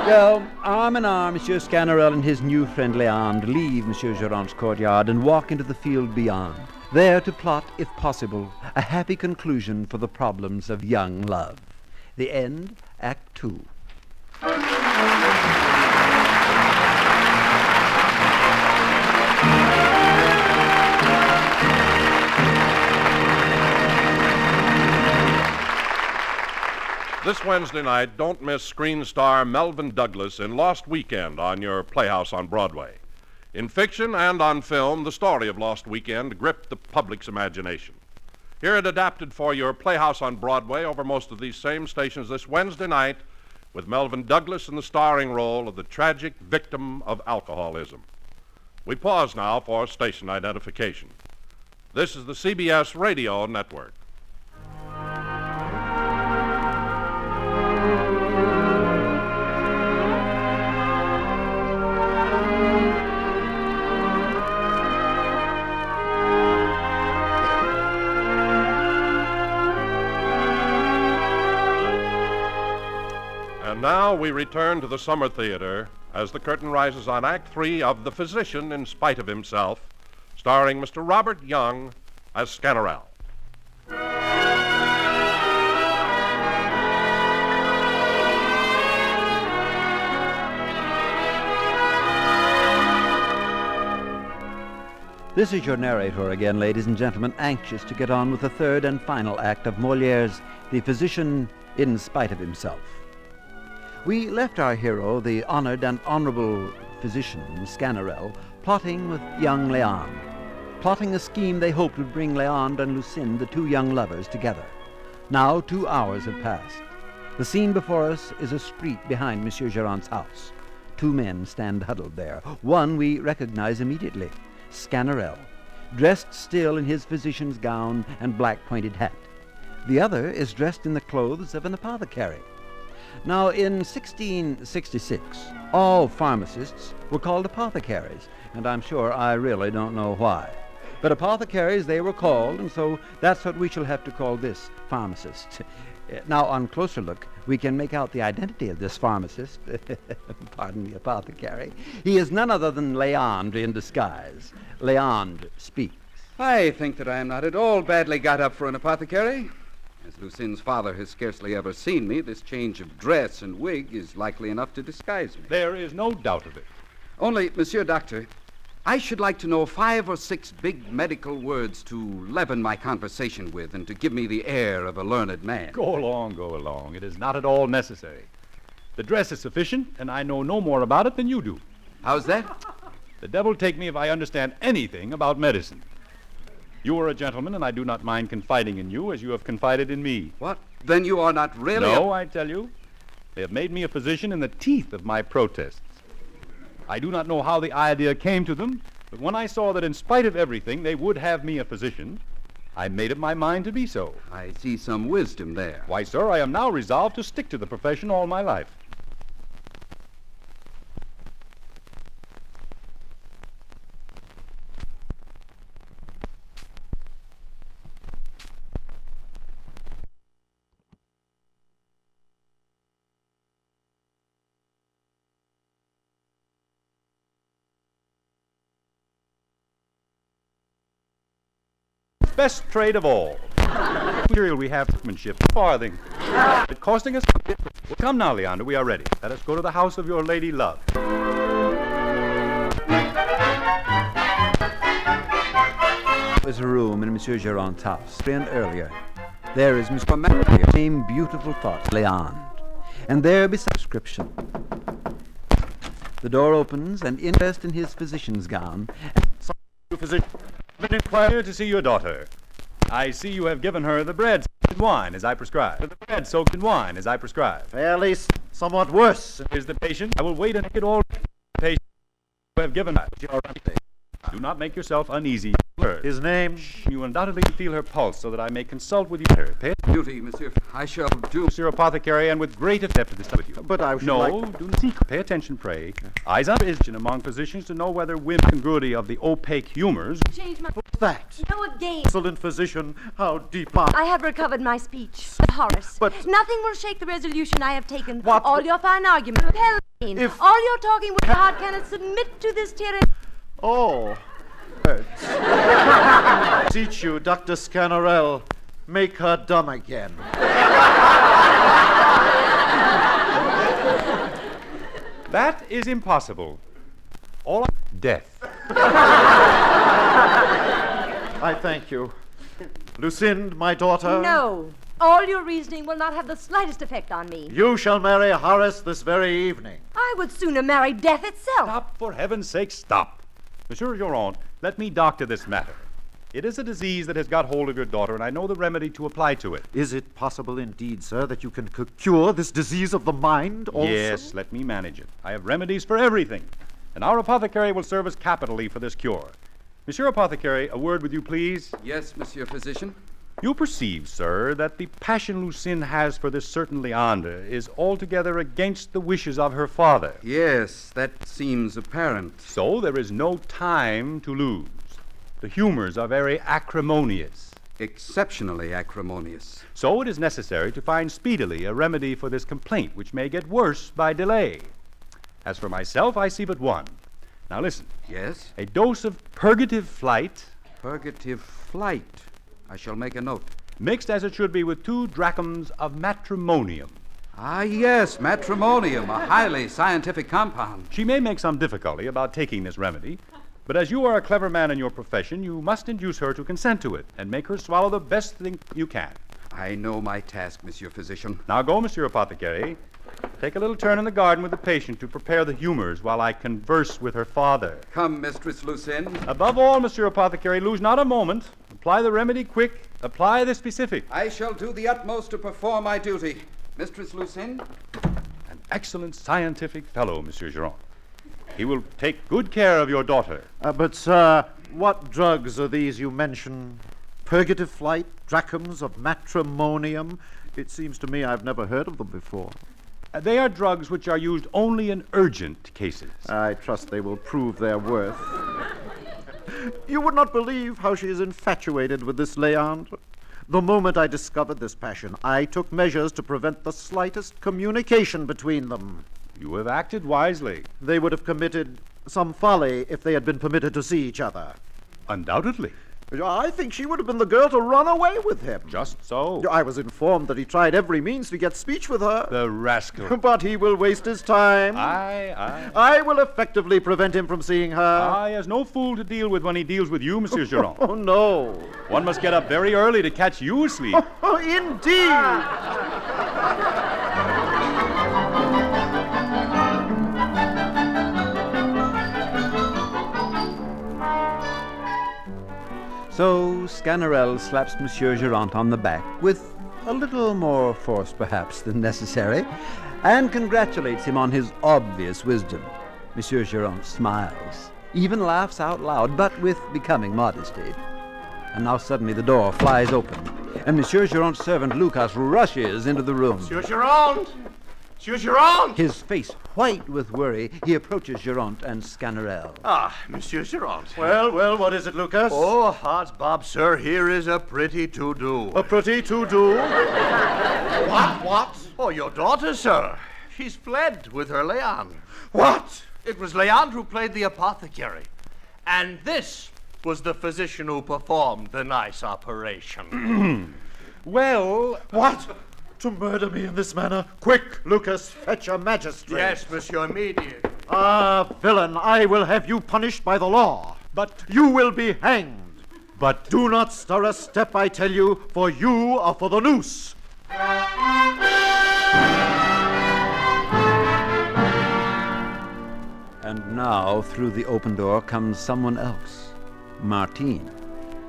Well, arm in arm, Monsieur Sganarelle and his new friend Leandre leave Monsieur Girard's courtyard and walk into the field beyond, there to plot, if possible, a happy conclusion for the problems of young love. The end, Act 2. This Wednesday night, don't miss screen star Melvin Douglas in Lost Weekend on your Playhouse on Broadway. In fiction and on film, the story of Lost Weekend gripped the public's imagination. Hear it adapted for your Playhouse on Broadway over most of these same stations this Wednesday night with Melvin Douglas in the starring role of the tragic victim of alcoholism. We pause now for station identification. This is the CBS Radio Network. And now we return to the Summer Theater as the curtain rises on Act 3 of The Physician in Spite of Himself, starring Mr. Robert Young as Sganarelle. This is your narrator again, ladies and gentlemen, anxious to get on with the third and final act of Moliere's The Physician in Spite of Himself. We left our hero, the honored and honorable physician, Sganarelle, plotting with young Leand, plotting a scheme they hoped would bring Leand and Lucinde, the two young lovers, together. Now 2 hours have passed. The scene before us is a street behind Monsieur Géron's house. 2 men stand huddled there. One we recognize immediately, Sganarelle, dressed still in his physician's gown and black pointed hat. The other is dressed in the clothes of an apothecary. Now, in 1666, all pharmacists were called apothecaries, and I'm sure I really don't know why. But apothecaries they were called, and so that's what we shall have to call this pharmacist. Now, on closer look, we can make out the identity of this pharmacist. Pardon me, apothecary. He is none other than Leand in disguise. Leand speaks. I think that I am not at all badly got up for an apothecary. As Lucinde's father has scarcely ever seen me, this change of dress and wig is likely enough to disguise me. There is no doubt of it. Only, Monsieur Doctor, I should like to know 5 or 6 big medical words to leaven my conversation with and to give me the air of a learned man. Go along. It is not at all necessary. The dress is sufficient, and I know no more about it than you do. How's that? The devil take me if I understand anything about medicine. You are a gentleman, and I do not mind confiding in you as you have confided in me. What? Then you are not really... No, I tell you. They have made me a physician in the teeth of my protests. I do not know how the idea came to them, but when I saw that in spite of everything they would have me a physician, I made up my mind to be so. I see some wisdom there. Why, sir, I am now resolved to stick to the profession all my life. Best trade of all. Material we have, workmanship, farthing. It costing us. Well, come now, Leander, we are ready. Let us go to the house of your lady love. There's a room in Monsieur Géron's house. And earlier, there is Mr. Matthew, same beautiful thoughts, Leand. And there beside the description. The door opens, and dressed in his physician's gown. Physician, I've been inquired to see your daughter. I see you have given her the bread soaked in wine as I prescribed. The bread soaked in wine as I prescribed. Fairly somewhat worse. Is the patient? I will wait and make it all right. The patient you have given her. Do not make yourself uneasy. His name? You undoubtedly feel her pulse so that I may consult with you better. Pay Duty, monsieur. I shall do. Monsieur Apothecary, and with great effect to discuss with you. But I should do not seek. Pay attention, pray. Eyes up is among physicians to know whether women's congruity of the opaque humors. Change my... That. No, again. Excellent physician, how deep I have recovered my speech. Horace. But... Nothing will shake the resolution I have taken. What? All your fine arguments. If... All your talking with heart cannot submit to this tyranny. Oh. Beseech you, Dr. Sganarelle, make her dumb again. That is impossible. All death. I thank you. Lucinde, my daughter. No. All your reasoning will not have the slightest effect on me. You shall marry Horace this very evening. I would sooner marry death itself. Stop, for heaven's sake, stop. Monsieur Géron, let me doctor this matter. It is a disease that has got hold of your daughter, and I know the remedy to apply to it. Is it possible indeed, sir, that you can cure this disease of the mind also? Yes, let me manage it. I have remedies for everything, and our apothecary will serve us capitally for this cure. Monsieur Apothecary, a word with you, please. Yes, Monsieur Physician. You perceive, sir, that the passion Lucinde has for this certain Leander is altogether against the wishes of her father. Yes, that seems apparent. So there is no time to lose. The humors are very acrimonious. Exceptionally acrimonious. So it is necessary to find speedily a remedy for this complaint, which may get worse by delay. As for myself, I see but one. Now listen. Yes? A dose of purgative flight. Purgative flight. I shall make a note. Mixed as it should be with 2 drachms of matrimonium. Ah, yes, matrimonium, a highly scientific compound. She may make some difficulty about taking this remedy, but as you are a clever man in your profession, you must induce her to consent to it and make her swallow the best thing you can. I know my task, Monsieur Physician. Now go, Monsieur Apothecary. Take a little turn in the garden with the patient to prepare the humors while I converse with her father. Come, Mistress Lucinde. Above all, Monsieur Apothecary, lose not a moment. Apply the remedy quick. Apply the specific. I shall do the utmost to perform my duty. Mistress Lucinde? An excellent scientific fellow, Monsieur Geron. He will take good care of your daughter. But, sir, what drugs are these you mention? Purgative flight, drachms of matrimonium? It seems to me I've never heard of them before. They are drugs which are used only in urgent cases. I trust they will prove their worth. You would not believe how she is infatuated with this Leandre. The moment I discovered this passion, I took measures to prevent the slightest communication between them. You have acted wisely. They would have committed some folly if they had been permitted to see each other. Undoubtedly. I think she would have been the girl to run away with him. Just so. I was informed that he tried every means to get speech with her. The rascal. But he will waste his time. I will effectively prevent him from seeing her. He has no fool to deal with when he deals with you, Monsieur Geron. Oh, no. One must get up very early to catch you asleep. Oh, indeed. So Sganarelle slaps Monsieur Geraint on the back, with a little more force perhaps than necessary, and congratulates him on his obvious wisdom. Monsieur Geraint smiles, even laughs out loud, but with becoming modesty. And now suddenly the door flies open, and Monsieur Geraint's servant Lucas rushes into the room. Monsieur Geraint! Monsieur Geraint! His face white with worry, he approaches Geraint and Sganarelle. Ah, Monsieur Geraint. Well, what is it, Lucas? Oh, odds bob, sir, here is a pretty to-do. A pretty to-do? What? Oh, your daughter, sir. She's fled with her Leandre. What? It was Leandre who played the apothecary. And this was the physician who performed the nice operation. Well... What? To murder me in this manner? Quick, Lucas, fetch a magistrate. Yes, monsieur, immediate. Ah, villain, I will have you punished by the law. But... You will be hanged. But do not stir a step, I tell you, for you are for the noose. And now, through the open door, comes someone else. Martine,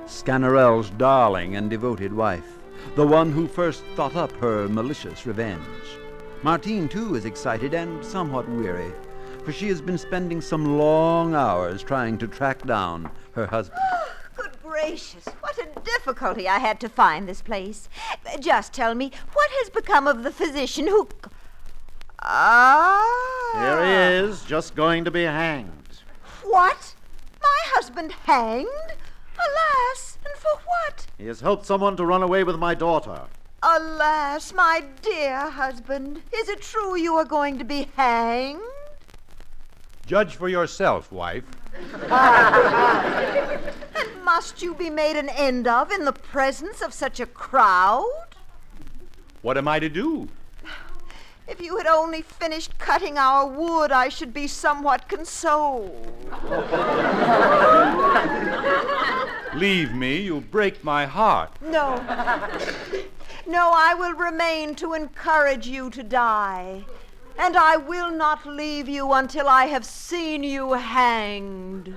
Sganarelle's darling and devoted wife. The one who first thought up her malicious revenge. Martine, too, is excited and somewhat weary, for she has been spending some long hours trying to track down her husband. Good gracious, what a difficulty I had to find this place. Just tell me, what has become of the physician who... Here he is, just going to be hanged. What? My husband hanged? Alas, and for what? He has helped someone to run away with my daughter. Alas, my dear husband, is it true you are going to be hanged? Judge for yourself, wife. And must you be made an end of in the presence of such a crowd? What am I to do? If you had only finished cutting our wood, I should be somewhat consoled. Leave me, you'll break my heart. No. No, I will remain to encourage you to die. And I will not leave you until I have seen you hanged.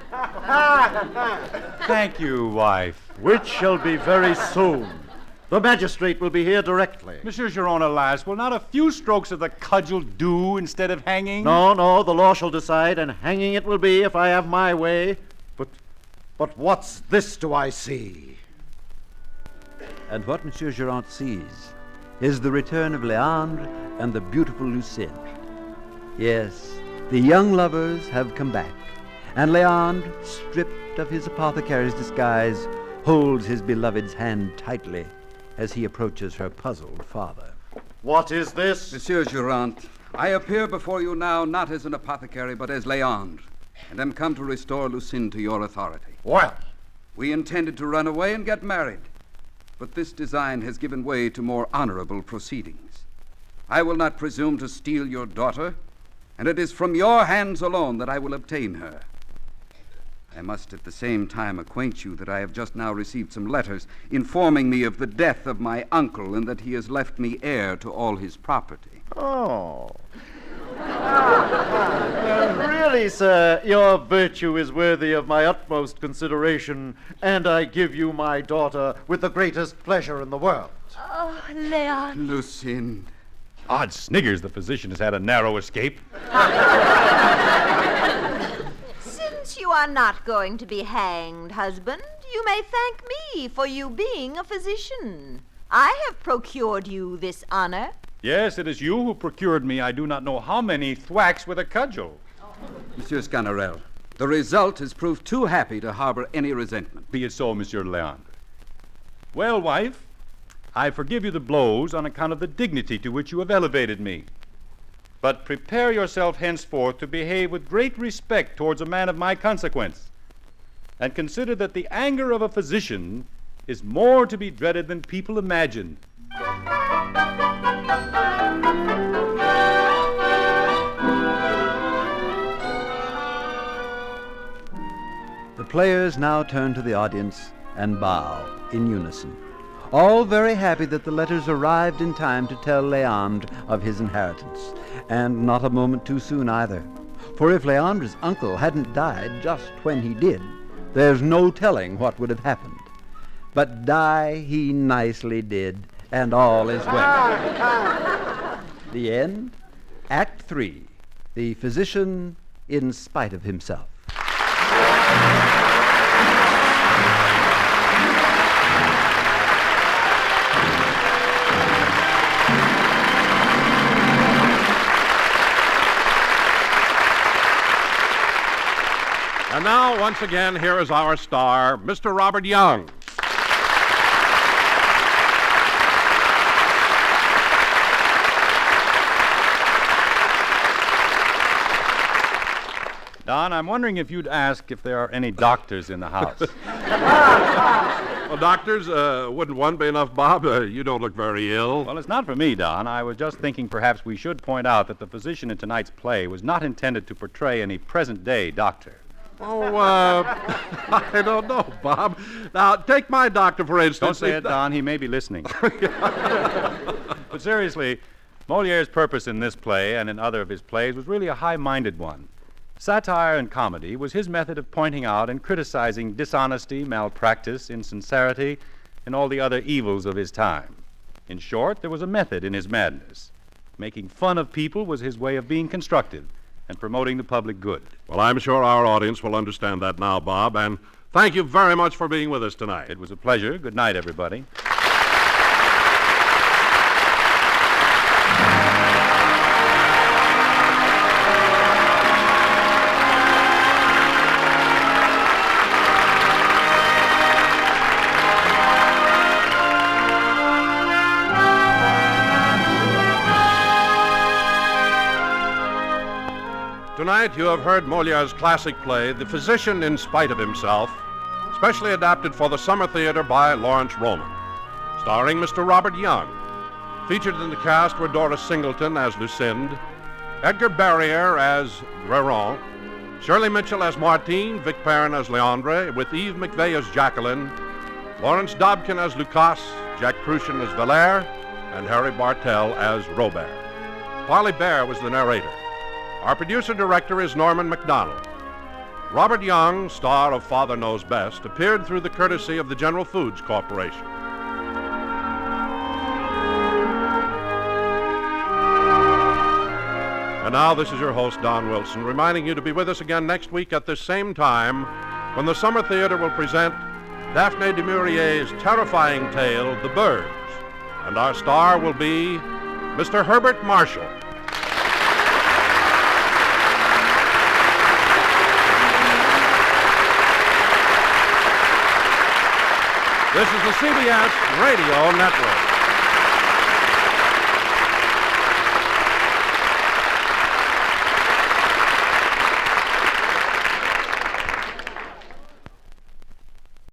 Thank you, wife. Which shall be very soon. The magistrate will be here directly. Monsieur Geron, alas, will not a few strokes of the cudgel do instead of hanging? No, the law shall decide, and hanging it will be if I have my way. But what's this do I see? And what Monsieur Geraint sees is the return of Leandre and the beautiful Lucinde. Yes, the young lovers have come back, and Leandre, stripped of his apothecary's disguise, holds his beloved's hand tightly as he approaches her puzzled father. What is this? Monsieur Geraint, I appear before you now not as an apothecary, but as Leandre, and am come to restore Lucinde to your authority. Well? We intended to run away and get married, but this design has given way to more honorable proceedings. I will not presume to steal your daughter, and it is from your hands alone that I will obtain her. I must at the same time acquaint you that I have just now received some letters informing me of the death of my uncle and that he has left me heir to all his property. Oh. Really, sir, your virtue is worthy of my utmost consideration, and I give you my daughter with the greatest pleasure in the world. Oh, Leon. Lucinda. Odd sniggers, the physician has had a narrow escape. Since you are not going to be hanged, husband, you may thank me for you being a physician. I have procured you this honor. Yes, it is you who procured me I do not know how many thwacks with a cudgel. Monsieur Sganarelle, the result has proved too happy to harbor any resentment. Be it so, Monsieur Leandre. Well, wife, I forgive you the blows on account of the dignity to which you have elevated me. But prepare yourself henceforth to behave with great respect towards a man of my consequence, and consider that the anger of a physician is more to be dreaded than people imagine. The players now turn to the audience and bow in unison, all very happy that the letters arrived in time to tell Leandre of his inheritance, and not a moment too soon either. For if Leandre's uncle hadn't died just when he did, there's no telling what would have happened. But die he nicely did, and all is well. The end, Act 3, The Physician in Spite of Himself. And now, once again, here is our star, Mr. Robert Young. Don, I'm wondering if you'd ask if there are any doctors in the house. Well, doctors, wouldn't one be enough, Bob? You don't look very ill. Well, it's not for me, Don. I was just thinking perhaps we should point out that the physician in tonight's play was not intended to portray any present-day doctor. Oh, I don't know, Bob. Now, take my doctor, for instance. Don't say it, Don. He may be listening. But seriously, Moliere's purpose in this play and in other of his plays was really a high-minded one. Satire and comedy was his method of pointing out and criticizing dishonesty, malpractice, insincerity, and all the other evils of his time. In short, there was a method in his madness. Making fun of people was his way of being constructive and promoting the public good. Well, I'm sure our audience will understand that now, Bob, and thank you very much for being with us tonight. It was a pleasure. Good night, everybody. Tonight you have heard Moliere's classic play, The Physician in Spite of Himself, specially adapted for the Summer Theater by Lawrence Roman, starring Mr. Robert Young. Featured in the cast were Doris Singleton as Lucinda, Edgar Barrier as Guérin, Shirley Mitchell as Martine, Vic Perrin as Leandre, with Eve McVeigh as Jacqueline, Lawrence Dobkin as Lucas, Jack Crucian as Valère, and Harry Bartell as Robert. Polly Bear was the narrator. Our producer-director is Norman MacDonald. Robert Young, star of Father Knows Best, appeared through the courtesy of the General Foods Corporation. And now, this is your host, Don Wilson, reminding you to be with us again next week at this same time when the Summer Theater will present Daphne du Maurier's terrifying tale, The Birds. And our star will be Mr. Herbert Marshall. This is the CBS Radio Network.